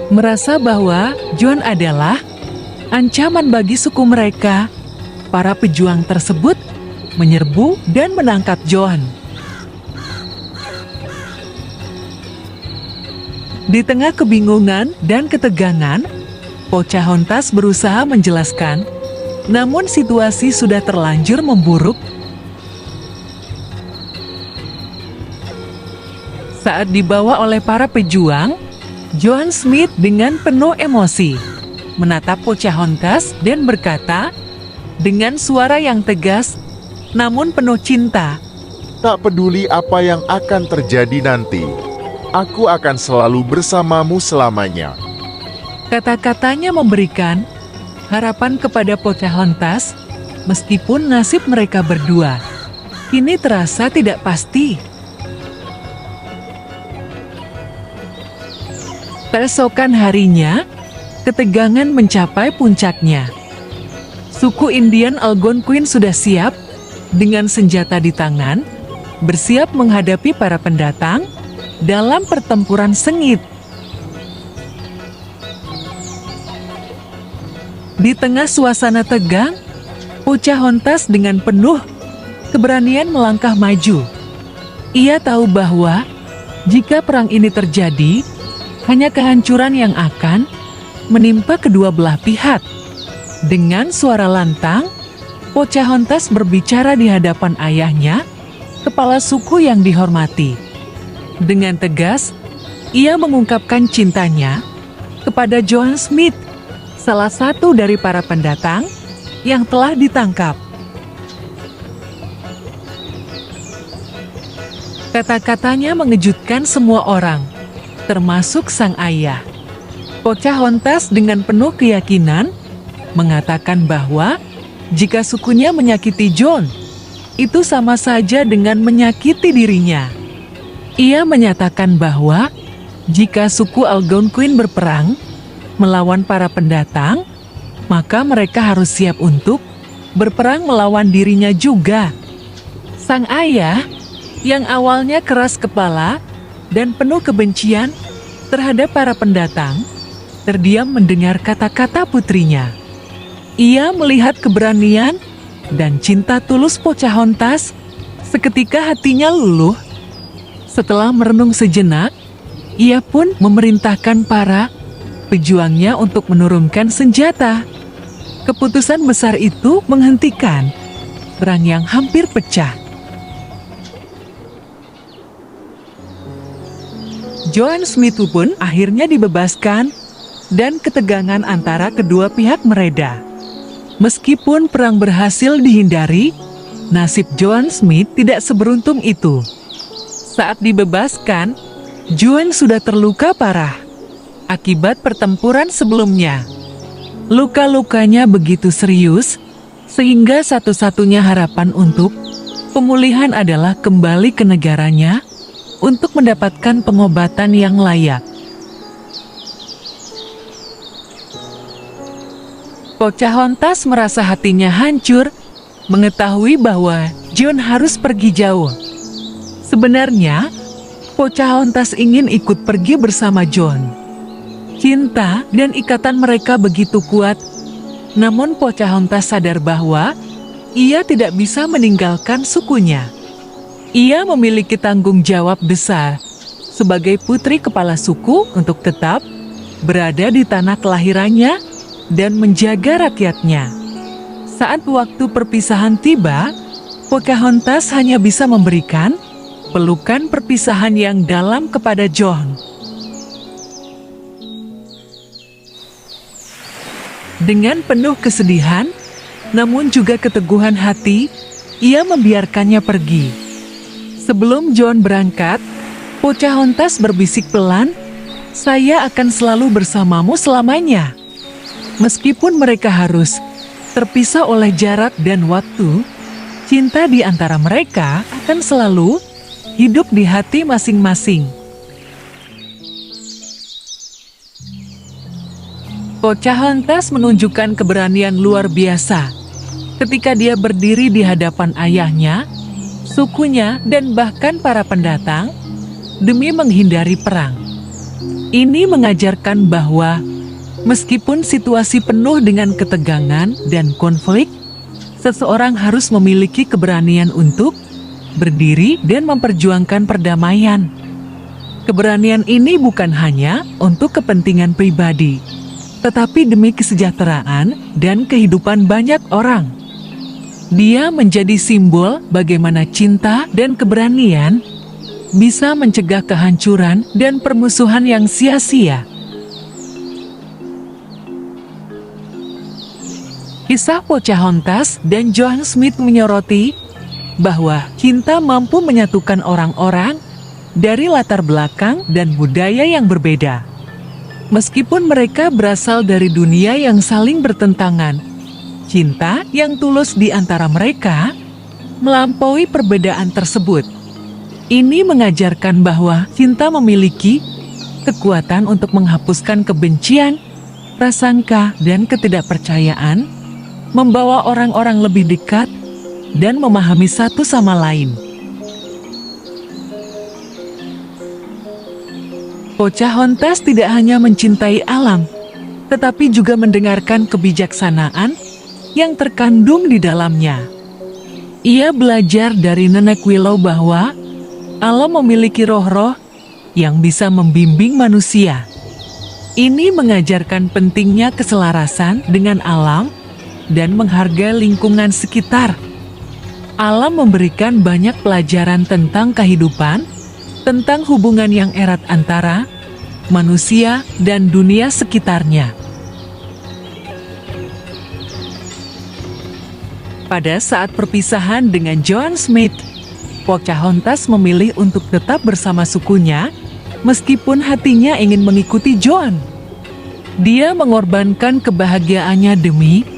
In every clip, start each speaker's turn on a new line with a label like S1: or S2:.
S1: Merasa bahwa John adalah ancaman bagi suku mereka, para pejuang tersebut menyerbu dan menangkap John. Di tengah kebingungan dan ketegangan, Pocahontas berusaha menjelaskan, namun situasi sudah terlanjur memburuk. Saat dibawa oleh para pejuang, John Smith dengan penuh emosi menatap Pocahontas dan berkata dengan suara yang tegas namun penuh cinta,
S2: Tak peduli apa yang akan terjadi nanti, aku akan selalu bersamamu selamanya.
S1: Kata-katanya memberikan harapan kepada Pocahontas meskipun nasib mereka berdua kini terasa tidak pasti. Keesokan harinya, ketegangan mencapai puncaknya. Suku Indian Algonquin sudah siap dengan senjata di tangan, bersiap menghadapi para pendatang dalam pertempuran sengit. Di tengah suasana tegang, Pocahontas dengan penuh keberanian melangkah maju. Ia tahu bahwa jika perang ini terjadi, hanya kehancuran yang akan menimpa kedua belah pihak. Dengan suara lantang, Pocahontas berbicara di hadapan ayahnya, kepala suku yang dihormati. Dengan tegas, ia mengungkapkan cintanya kepada John Smith, salah satu dari para pendatang yang telah ditangkap. Kata-katanya mengejutkan semua orang, termasuk sang ayah. Pocahontas dengan penuh keyakinan mengatakan bahwa jika sukunya menyakiti John, itu sama saja dengan menyakiti dirinya. Ia menyatakan bahwa jika suku Algonquin berperang melawan para pendatang, maka mereka harus siap untuk berperang melawan dirinya juga. Sang ayah, yang awalnya keras kepala dan penuh kebencian terhadap para pendatang, terdiam mendengar kata-kata putrinya. Ia melihat keberanian dan cinta tulus Pocahontas, seketika hatinya luluh. Setelah merenung sejenak, ia pun memerintahkan para pejuangnya untuk menurunkan senjata. Keputusan besar itu menghentikan perang yang hampir pecah. John Smith pun akhirnya dibebaskan dan ketegangan antara kedua pihak mereda. Meskipun perang berhasil dihindari, nasib John Smith tidak seberuntung itu. Saat dibebaskan, John sudah terluka parah akibat pertempuran sebelumnya. Luka-lukanya begitu serius, sehingga satu-satunya harapan untuk pemulihan adalah kembali ke negaranya untuk mendapatkan pengobatan yang layak. Pocahontas merasa hatinya hancur mengetahui bahwa John harus pergi jauh. Sebenarnya, Pocahontas ingin ikut pergi bersama John. Cinta dan ikatan mereka begitu kuat, namun Pocahontas sadar bahwa ia tidak bisa meninggalkan sukunya. Ia memiliki tanggung jawab besar sebagai putri kepala suku untuk tetap berada di tanah kelahirannya dan menjaga rakyatnya. Saat waktu perpisahan tiba, Pocahontas hanya bisa memberikan pelukan perpisahan yang dalam kepada John. Dengan penuh kesedihan, namun juga keteguhan hati, ia membiarkannya pergi. Sebelum John berangkat, Pocahontas berbisik pelan, "Saya akan selalu bersamamu selamanya." Meskipun mereka harus terpisah oleh jarak dan waktu, cinta di antara mereka akan selalu hidup di hati masing-masing. Pocahontas menunjukkan keberanian luar biasa ketika dia berdiri di hadapan ayahnya, sukunya, dan bahkan para pendatang demi menghindari perang. Ini mengajarkan bahwa meskipun situasi penuh dengan ketegangan dan konflik, seseorang harus memiliki keberanian untuk berdiri dan memperjuangkan perdamaian. Keberanian ini bukan hanya untuk kepentingan pribadi, tetapi demi kesejahteraan dan kehidupan banyak orang. Dia menjadi simbol bagaimana cinta dan keberanian bisa mencegah kehancuran dan permusuhan yang sia-sia. Kisah Pocahontas dan John Smith menyoroti bahwa cinta mampu menyatukan orang-orang dari latar belakang dan budaya yang berbeda. Meskipun mereka berasal dari dunia yang saling bertentangan, cinta yang tulus di antara mereka melampaui perbedaan tersebut. Ini mengajarkan bahwa cinta memiliki kekuatan untuk menghapuskan kebencian, prasangka, dan ketidakpercayaan, membawa orang-orang lebih dekat dan memahami satu sama lain. Pocahontas tidak hanya mencintai alam, tetapi juga mendengarkan kebijaksanaan yang terkandung di dalamnya. Ia belajar dari Nenek Willow bahwa alam memiliki roh-roh yang bisa membimbing manusia. Ini mengajarkan pentingnya keselarasan dengan alam dan menghargai lingkungan sekitar. Alam memberikan banyak pelajaran tentang kehidupan, tentang hubungan yang erat antara manusia dan dunia sekitarnya. Pada saat perpisahan dengan John Smith, Pocahontas memilih untuk tetap bersama sukunya, meskipun hatinya ingin mengikuti John. Dia mengorbankan kebahagiaannya demi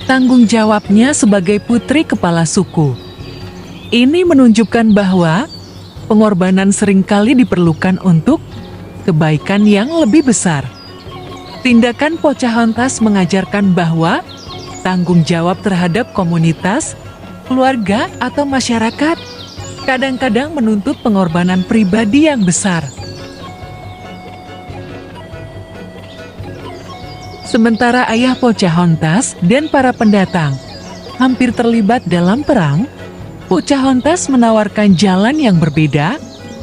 S1: tanggung jawabnya sebagai putri kepala suku. Ini menunjukkan bahwa pengorbanan seringkali diperlukan untuk kebaikan yang lebih besar. Tindakan Pocahontas mengajarkan bahwa tanggung jawab terhadap komunitas, keluarga, atau masyarakat kadang-kadang menuntut pengorbanan pribadi yang besar. Sementara ayah Pocahontas dan para pendatang hampir terlibat dalam perang, Pocahontas menawarkan jalan yang berbeda,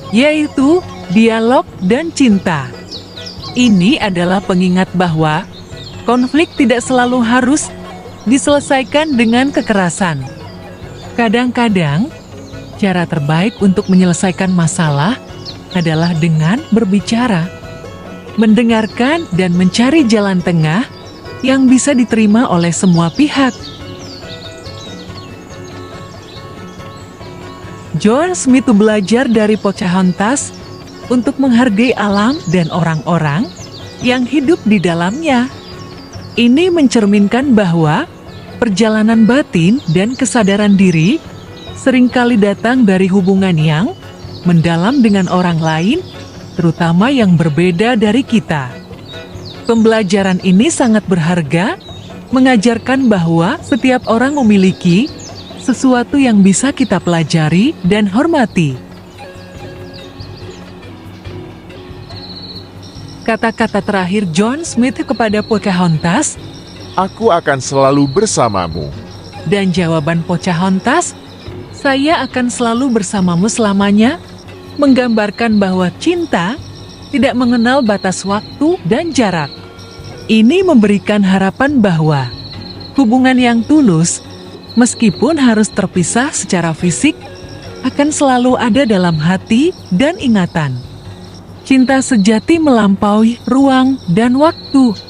S1: yaitu dialog dan cinta. Ini adalah pengingat bahwa konflik tidak selalu harus diselesaikan dengan kekerasan. Kadang-kadang, cara terbaik untuk menyelesaikan masalah adalah dengan berbicara, mendengarkan, dan mencari jalan tengah yang bisa diterima oleh semua pihak. John Smith belajar dari Pocahontas untuk menghargai alam dan orang-orang yang hidup di dalamnya. Ini mencerminkan bahwa perjalanan batin dan kesadaran diri seringkali datang dari hubungan yang mendalam dengan orang lain, terutama yang berbeda dari kita. Pembelajaran ini sangat berharga, mengajarkan bahwa setiap orang memiliki sesuatu yang bisa kita pelajari dan hormati. Kata-kata terakhir John Smith kepada Pocahontas,
S2: Aku akan selalu bersamamu.
S1: dan jawaban Pocahontas, saya akan selalu bersamamu selamanya, menggambarkan bahwa cinta tidak mengenal batas waktu dan jarak. Ini memberikan harapan bahwa hubungan yang tulus, meskipun harus terpisah secara fisik, akan selalu ada dalam hati dan ingatan. Cinta sejati melampaui ruang dan waktu.